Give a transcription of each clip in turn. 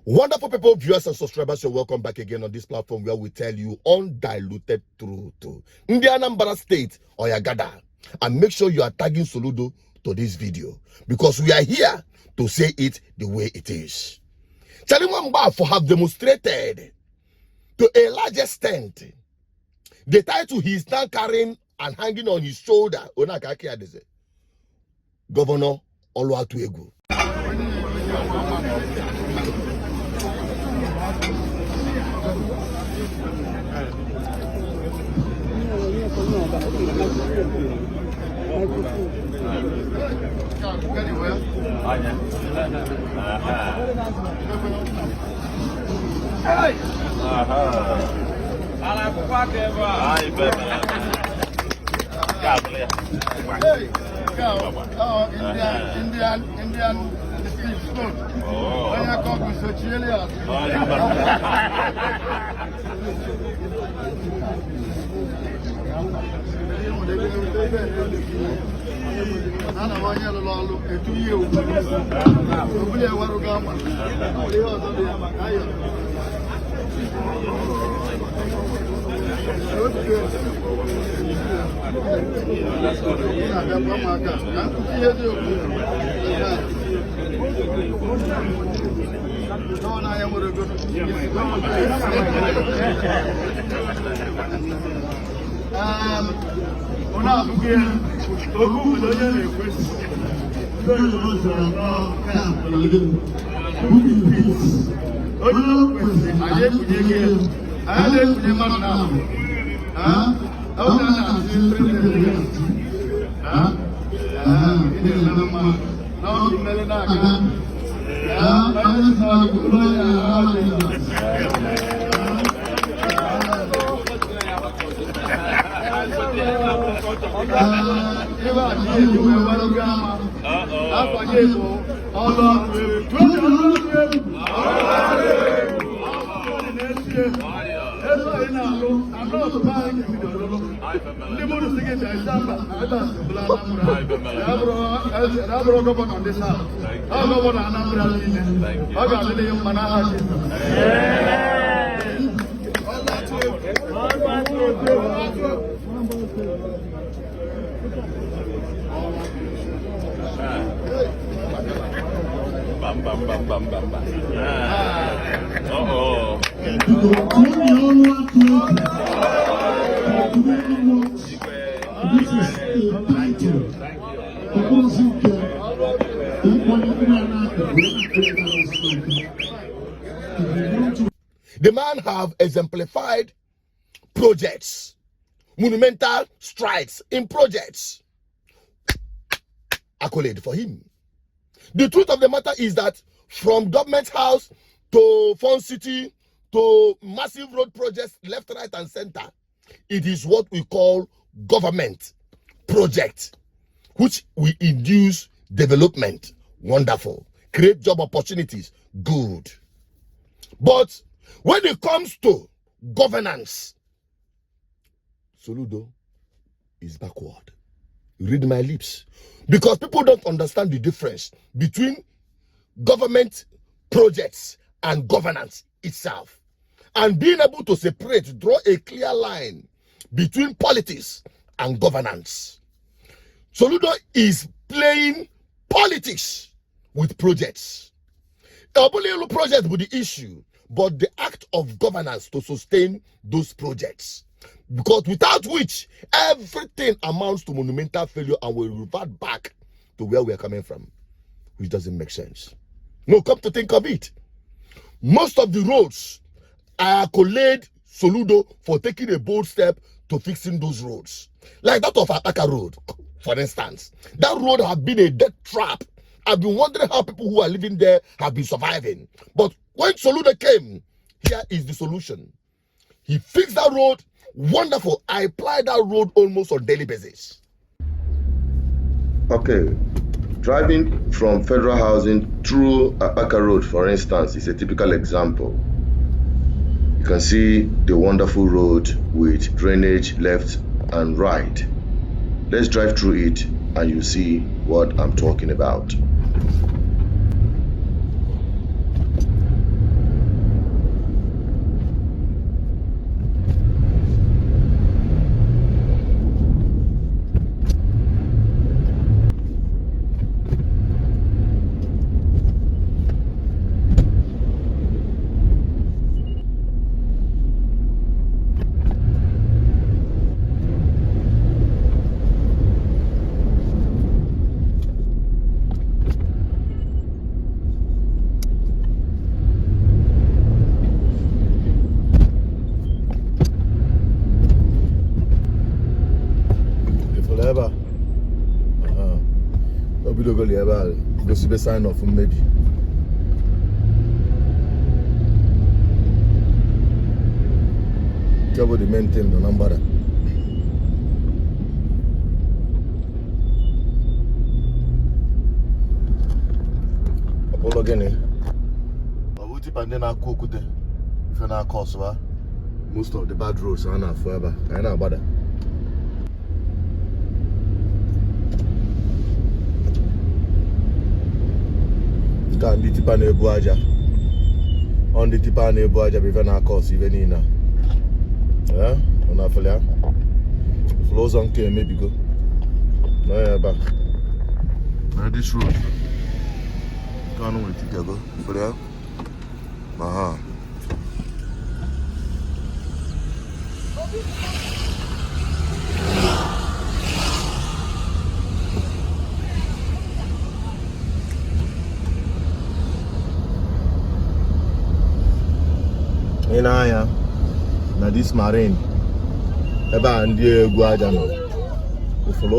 Wonderful people, viewers and subscribers, you're welcome back again on this platform where we tell you undiluted truth. In the Anambra state, Oyagada, and make sure you are tagging Soludo to this video because we are here to say it the way it is. Chalimamba have demonstrated to a large extent the title he is now carrying and hanging on his shoulder. Governor Oluwatuegu. Indian street food. The man have exemplified projects, monumental strides in projects. Accolade for him. The truth of the matter is that from government house to Fund City to massive road projects left, right, and center, it is what we call government project, which will induce development. Wonderful. Create job opportunities. Good. But when it comes to governance, Soludo is backward. Read my lips. Because people don't understand the difference between government projects and governance itself. And being able to separate, draw a clear line between politics and governance. Soludo is playing politics with projects. Little project with the issue, but the act of governance to sustain those projects. Because without which, everything amounts to monumental failure and will revert back to where we are coming from, which doesn't make sense. No, come to think of it, most of the roads, I accolade Soludo for taking a bold step to fixing those roads. Like that of Ataka Road, for instance. That road has been a death trap. I've been wondering how people who are living there have been surviving. But when Soludo came, here is the solution. He fixed that road. Wonderful. I apply that road almost on a daily basis. Okay. Driving from federal housing through Ataka Road, for instance, is a typical example. You can see the wonderful road with drainage left and right. Let's drive through it and you see what I'm talking about. Forever. Nobody go ever go see the sign of maybe. Trouble the main thing, the Anambra. Apollo again. Abuti pande na kokute. If na cause most of the bad roads are not forever. I know about that. On the tipa na ebu aja. On the tipa na ebu aja before na cause even in na. Yeah, on a follow. Flows on care maybe go. No yeah back. Now this road. Can't wait to go. Follow. Aha. In anya na this marine ebe a ndị egwu aja nọ ụfụrụ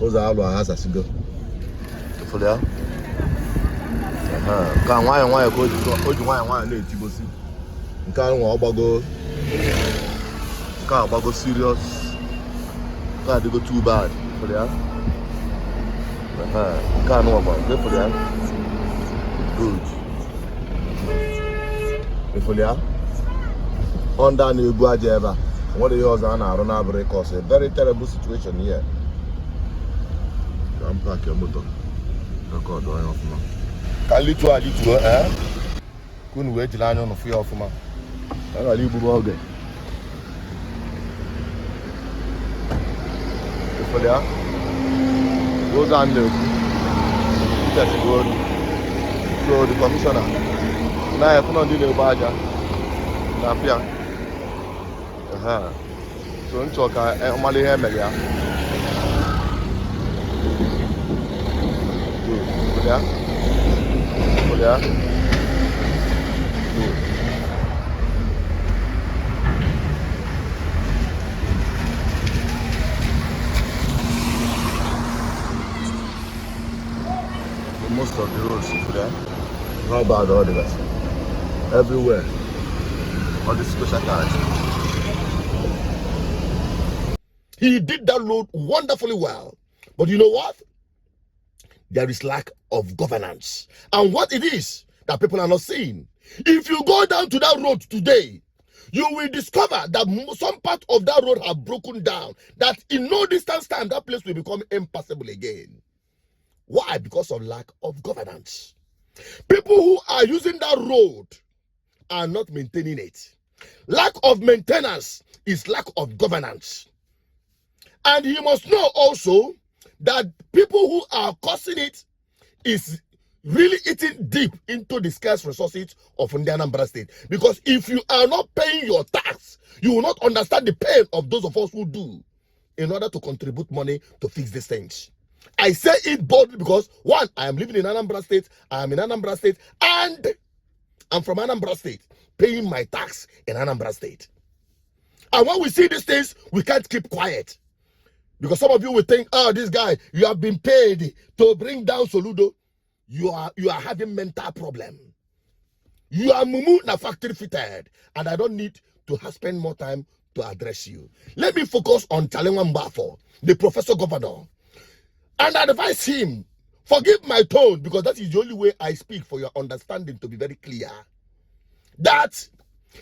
ụzọ alụ aghasasigo ụfụrụ ya ka nwayọ nwayọ ka o ji nwayọ nwayọ na-etigosi nke a nwa ọgbago nke a agbago serious nke a dịgo too bad ụfụrụ ya nke a nwa ọgbago ụfụrụ ya good Ifolia under Negua Jeva. What are yours on our Runabri cause? A very terrible situation here. Come pack your motor. Record going off now. Can you do eh? Couldn't wait till I know for your man. I'll leave you again. Ifolia goes on the just go to the commissioner. Na ya kuna ndile ubaja na pia so nchoka omali he melia Olia most of the roads how bad are the guys? Everywhere on the special cars. He did that road wonderfully well. But you know what? There is lack of governance. And what it is that people are not seeing. If you go down to that road today, you will discover that some part of that road have broken down. That in no distance time, that place will become impassable again. Why? Because of lack of governance. People who are using that road are not maintaining it. Lack of maintenance is lack of governance. And you must know also that people who are causing it is really eating deep into the scarce resources of Anambra State. Because if you are not paying your tax, you will not understand the pain of those of us who do in order to contribute money to fix these things. I say it boldly because, one, I am living in Anambra State, I am in Anambra State, and I'm from Anambra State, paying my tax in Anambra State. And when we see these things, we can't keep quiet. Because some of you will think, oh, this guy, you have been paid to bring down Soludo. You are having mental problem. You are mumu na factory fitted. And I don't need to spend more time to address you. Let me focus on Talenga Mbafo, the professor governor. And advise him, forgive my tone, because that is the only way I speak for your understanding to be very clear. That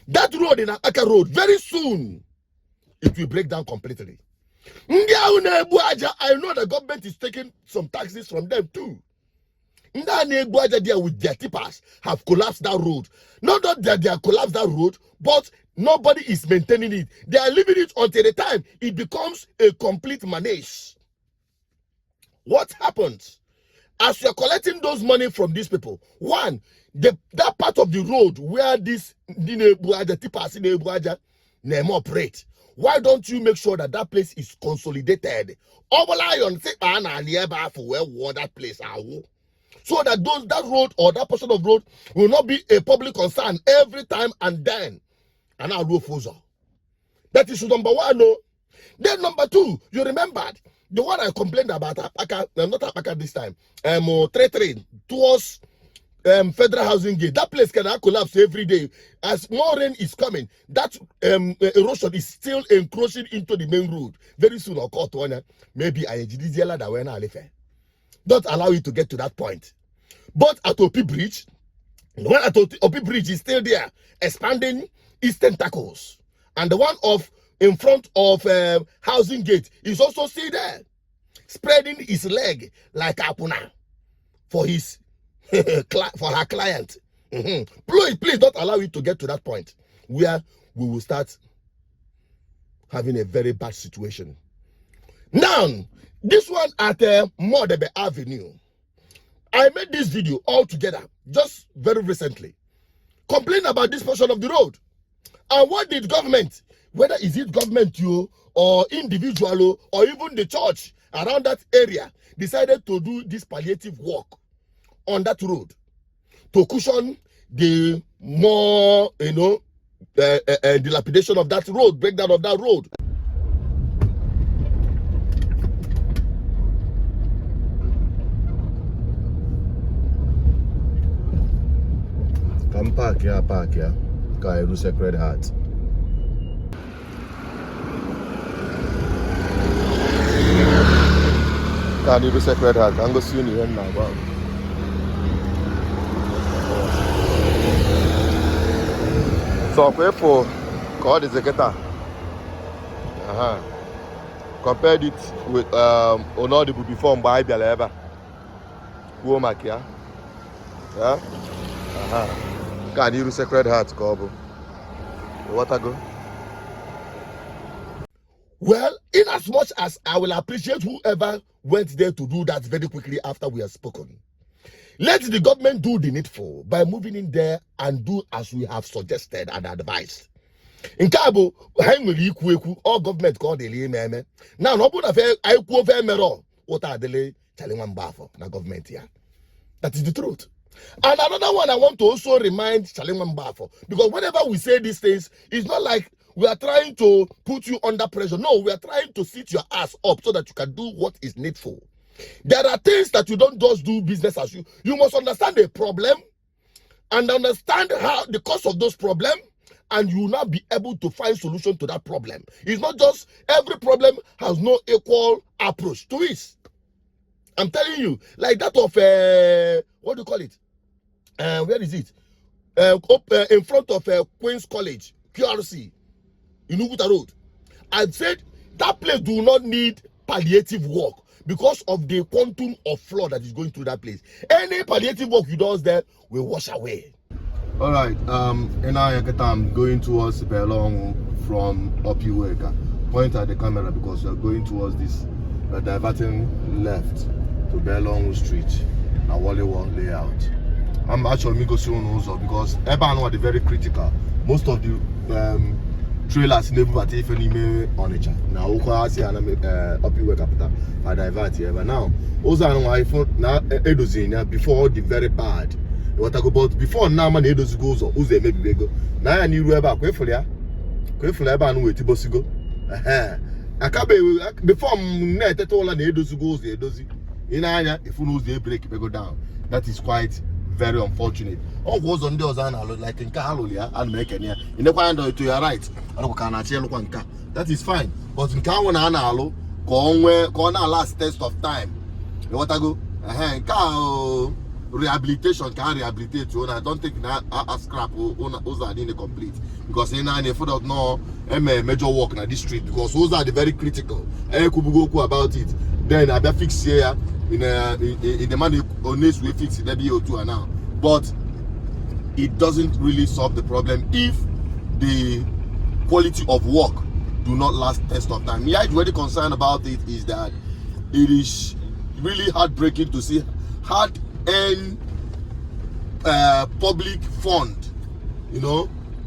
That road in Aka Road, very soon, it will break down completely. I know the government is taking some taxes from them too. There with their tippers have collapsed that road. Not that they have collapsed that road, but nobody is maintaining it. They are leaving it until the time it becomes a complete manage. What happens? As you are collecting those money from these people, one, that part of the road where this the tippers in the operate, why don't you make sure that place is consolidated? That place so that that road or that portion of road will not be a public concern every time and then. And I'll do that is number one. No. Then number two, you remembered the one I complained about, not Apaka this time, trade towards Federal Housing Gate. That place can collapse every day. As more rain is coming, that erosion is still encroaching into the main road. Very soon, I'll call to one. Maybe I don't allow you to get to that point. But at OP Bridge, the one at OP Bridge is still there, expanding its tentacles. And the one in front of Housing Gate is also still there, spreading his leg like Apuna for his for her client. Please don't allow it to get to that point where we will start having a very bad situation. Now, this one at Modebe Avenue, I made this video all together just very recently, complaining about this portion of the road. And what did government, whether is it government or individual or even the church around that area, decided to do this palliative work on that road to cushion the more, dilapidation of that road, breakdown of that road. Come park here, Kairu Sacred Heart. Kairu Sacred Heart. I'm going to see you here now. Wow. So, for God is a guitar. Compared it with Onodibu before by Bialeba. Womakia. Yeah? Can you Sacred Heart, Kobo? What I go? Well, in as much as I will appreciate whoever went there to do that very quickly after we have spoken, let the government do the needful by moving in there and do as we have suggested and advised. In Cabo, all government called the meme. Now, no put a I quote what are the telling one bar for the government here. That is the truth. And another one I want to also remind Chaliman Bafo, because whenever we say these things, it's not like we are trying to put you under pressure. No, we are trying to sit your ass up so that you can do what is needful. There are things that you don't just do business as you. You must understand the problem and understand how the cause of those problems, and you will not be able to find solution to that problem. It's not just every problem has no equal approach to it. I'm telling you, like that of what do you call it? Where is it? In front of Queen's College, QRC, in Uguta Road. I said that place do not need palliative work because of the quantum of flood that is going through that place. Any palliative work you do there will wash away. All right. I'm going towards Belong from Opiweka. Point at the camera because you're going towards this. We're diverting left to Belong Street, Awalewa layout. I'm actually going to show because Eban are very critical. Most of the trailers never but if any may on each other. Now, Opiweka capital are divert here. But now, also I iPhone now Edozina before the very bad. What I go about before now, man, Edos goes or Uze maybe go. Now I need Reba Quefolia. Quefolia with Tibosigo. I can't be before net all and Edos goes the Edozi. In Aya, if you lose the break, they go down. That is quite very unfortunate. All goes on those like in Kahalolia and make any in the kind to your right. I don't can actually look on car. That is fine. But in Kawana Analo, corner last test of time. What I go? Cow rehabilitation can rehabilitate you. I don't think that a scrap those are the complete because in any for that no major work in this street because those are the very critical. I could go about it. Then I be fix here in the money honest way fix it WO2 now. But it doesn't really solve the problem if the quality of work do not last test of time. Yeah, it's really concerned about it is that it is really heartbreaking to see hard-earned public fund,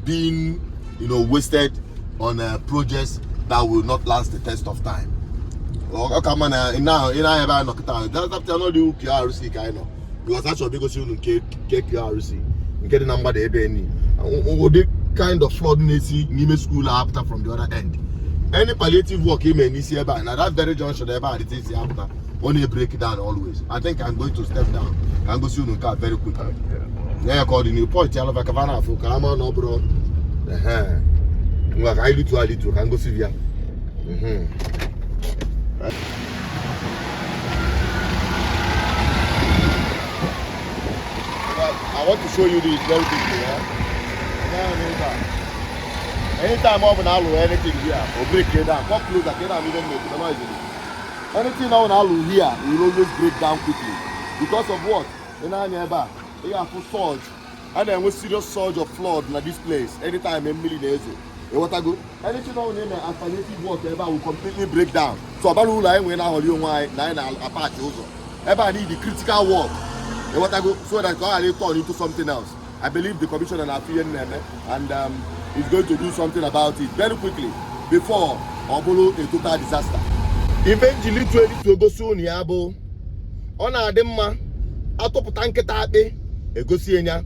being, wasted on projects that will not last the test of time. Well, come on, now, that's not the QRC kind of because that's what because you QRC, get the number the FBNI. Kind of flood Nime school after from the other end. Any palliative work you may need here by now that very junction there by the things after only break down always. I think I'm going to step down and go see you car very quickly. Yeah, according to the point, I'll have a cavana for Kama no bro. Well, I do to can go see ya. I want to show you this very quickly. Anytime I'm gonna do anything here, or break it down, come closer, get down, even make the noise. Anything I want to do here, you will always break down quickly. Because of what? In our neighbor, you have to surge, and then we serious surge of flood in this place. Anytime a million days. What I go? Anything I want to do, alternative work, will completely break down. So about who I when I hold you why nine apart also. Ever need the critical work. What I go so that I turn into something else. I believe the commission and FBNINGLA and is going to do something about it very quickly before Obolo a total disaster. Eventually, to go soon, Yabo. On our demma, Atopotanketabe, a Gosienia.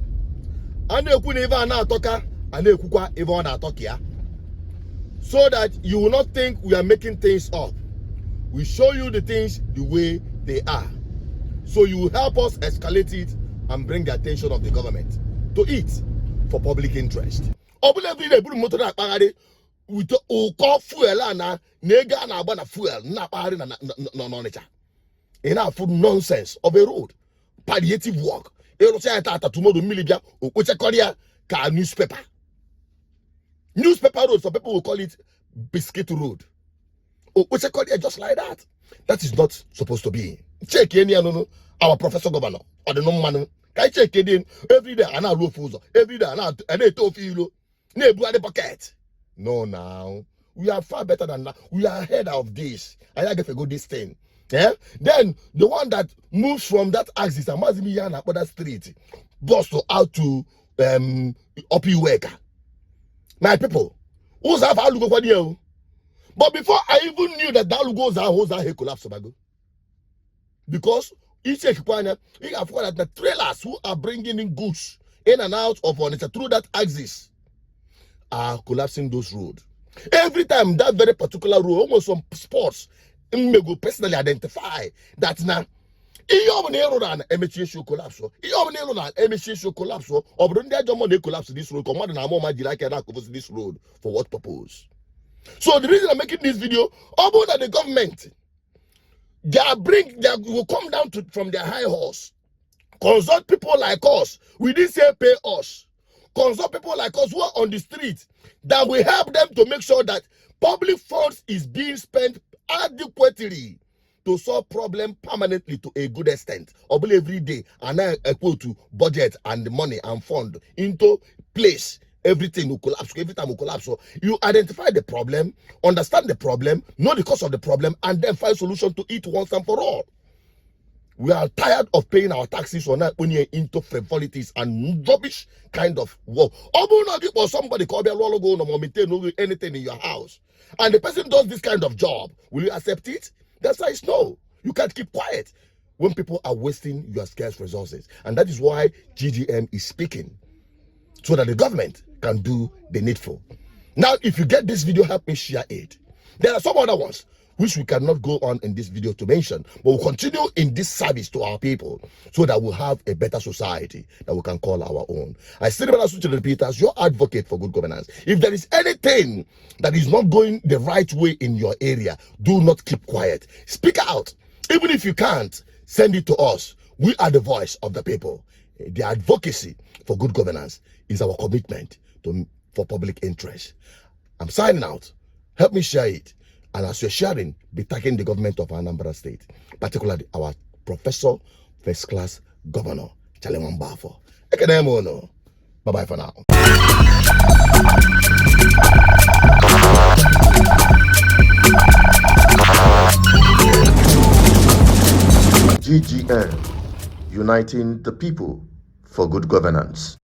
And a Kuneva Toka, and a Kukwa Ivona Tokia. So that you will not think we are making things up. We show you the things the way they are. So you will help us escalate it and bring the attention of the government to it for public interest. Every day, motor with the fuel and nega and abana fuel, not nature. Enough for nonsense of a road. Palliative work. Tomorrow, Milibia, which a Korea car newspaper. Newspaper road, some people will call it biscuit road. Which a Korea just like that. That is not supposed to be. Check any our professor governor or the no man. I check it in every day and I roll fools. Every day and I told you, the pocket. No, now we are far better than that. We are ahead of this. I get to go this thing. Yeah. Then the one that moves from that axis, Amazimian up that street, bus to out to Opiweka. My people, who's have a look for you? But before I even knew that lugos are who's a collapse because each equipment, you have got that the trailers who are bringing in goods in and out of Onitsha through that axis are collapsing those roads. Every time that very particular road, almost some spots, may go personally identify that now. MHA collapse. MHA collapse. Or they collapse this road. Command and more like this road for what purpose? So the reason I'm making this video, about the government, they will come down from their high horse, consult people like us. We didn't say pay us. Consult people like us who are on the street that will help them to make sure that public funds is being spent adequately to solve problem permanently to a good extent. Every day and then equal to budget and the money and fund into place. Everything will collapse. Every time will collapse. So you identify the problem, understand the problem, know the cause of the problem, and then find solution to it once and for all. We are tired of paying our taxes or not when you're into frivolities and rubbish kind of work. Or somebody call me a roll go no maintain anything in your house, and the person does this kind of job. Will you accept it? That's why it's no. You can't keep quiet when people are wasting your scarce resources, and that is why GGM is speaking, so that the government can do the needful. Now, if you get this video, help me share it. There are some other ones which we cannot go on in this video to mention, but we'll continue in this service to our people so that we'll have a better society that we can call our own. I still repeat as your advocate for good governance. If there is anything that is not going the right way in your area, do not keep quiet. Speak out. Even if you can't, send it to us. We are the voice of the people. The advocacy for good governance is our commitment for public interest. I'm signing out. Help me share it. And as you're sharing, be tagging the government of Anambra State, particularly our Professor First Class Governor, Chaleman Bafo. Bye-bye for now. GGN, uniting the people for good governance.